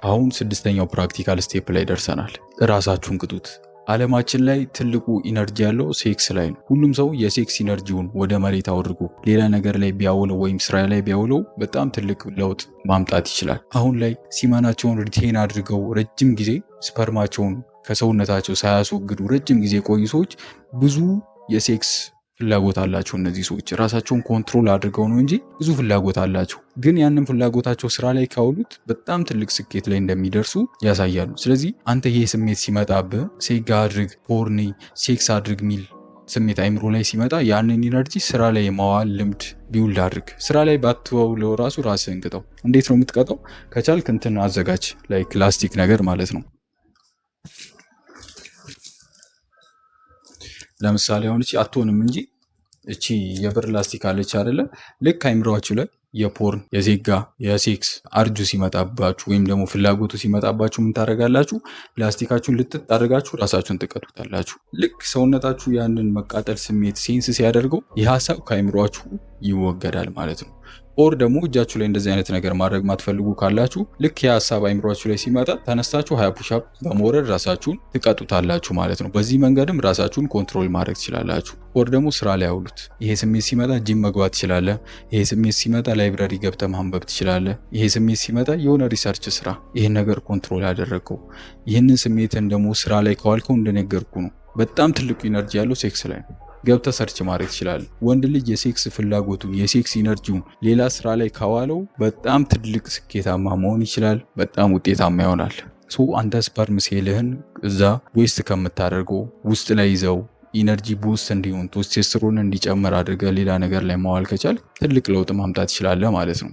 አሁን ስድስተኛው ፕራክቲካል ስቴፕ ላይ ደርሰናል። ራሳችሁን ቅጡት። ዓለማችን ላይ ትልቁ ኢነርጂ ያለው ሴክስ ላይ ነው። ሁሉም ሰው የሴክስ ኢነርጂውን ወደ መሬት አውርጎ ሌላ ነገር ላይ ቢያውለው ወይም ስራ ላይ ቢያውለው በጣም ትልቅ ለውጥ ማምጣት ይችላል። አሁን ላይ ሲማናቸውን ሪቴን አድርገው ረጅም ጊዜ ስፐርማቸውን ከሰውነታቸው ሳያስወግዱ ረጅም ጊዜ ቆዩ ሰዎች ብዙ የሴክስ ፍላጎት አላቸው። እነዚህ ሰዎች ራሳቸውን ኮንትሮል አድርገው ነው እንጂ ብዙ ፍላጎት አላቸው። ግን ያንን ፍላጎታቸው ስራ ላይ ካውሉት በጣም ትልቅ ስኬት ላይ እንደሚደርሱ ያሳያሉ። ስለዚህ አንተ ይሄ ስሜት ሲመጣብህ ሴጋ አድርግ፣ ፖርኒ፣ ሴክስ አድርግ ሚል ስሜት አይምሮ ላይ ሲመጣ ያንን ኢነርጂ ስራ ላይ የማዋል ልምድ ቢውልድ አድርግ። ስራ ላይ ባትዋውለው ራሱ ራስህን ቅጠው። እንዴት ነው የምትቀጠው? ከቻልክ እንትን አዘጋጅ፣ ላይክ ላስቲክ ነገር ማለት ነው። ለምሳሌ አሁን እቺ አትሆንም እንጂ እቺ የብር ላስቲክ አለች አይደለ? ልክ አይምሯችሁ ላይ የፖርን የዜጋ የሴክስ አርጁ ሲመጣባችሁ ወይም ደግሞ ፍላጎቱ ሲመጣባችሁ ምን ታደርጋላችሁ? ፕላስቲካችሁን ልጥጥ አድርጋችሁ ራሳችሁን ትቀጡታላችሁ። ልክ ሰውነታችሁ ያንን መቃጠል ስሜት ሴንስ ሲያደርገው ይህ ሀሳብ ከአይምሯችሁ ይወገዳል ማለት ነው። ኦር ደግሞ እጃችሁ ላይ እንደዚህ አይነት ነገር ማድረግ ማትፈልጉ ካላችሁ ልክ የሀሳብ አይምሯችሁ ላይ ሲመጣ ተነስታችሁ 20 ፑሻፕ በመውረድ ራሳችሁን ትቀጡታላችሁ ማለት ነው። በዚህ መንገድም ራሳችሁን ኮንትሮል ማድረግ ትችላላችሁ። ኦር ደግሞ ስራ ላይ አውሉት። ይሄ ስሜት ሲመጣ ጂም መግባት ትችላለህ። ይሄ ስሜት ሲመጣ ላይብረሪ ገብተህ ማንበብ ትችላለህ። ይሄ ስሜት ሲመጣ የሆነ ሪሰርች ስራ። ይሄን ነገር ኮንትሮል ያደረገው ይህንን ስሜትን ደግሞ ስራ ላይ ከዋልከው እንደነገርኩ ነው በጣም ትልቁ ኢነርጂ ያለው ሴክስ ላይ ነው። ገብተህ ሰርች ማድረግ ትችላለህ። ወንድ ልጅ የሴክስ ፍላጎቱን የሴክስ ኢነርጂውን ሌላ ስራ ላይ ካዋለው በጣም ትልቅ ስኬታማ መሆን ይችላል። በጣም ውጤታማ ይሆናል። አንተ ስፐርም ሴልህን እዛ ዌስት ከምታደርገው ውስጥ ላይ ይዘው ኢነርጂ ቡስት እንዲሆን ቴስቶስትሮን እንዲጨምር አድርገህ ሌላ ነገር ላይ ማዋል ከቻል ትልቅ ለውጥ ማምጣት ትችላለህ ማለት ነው።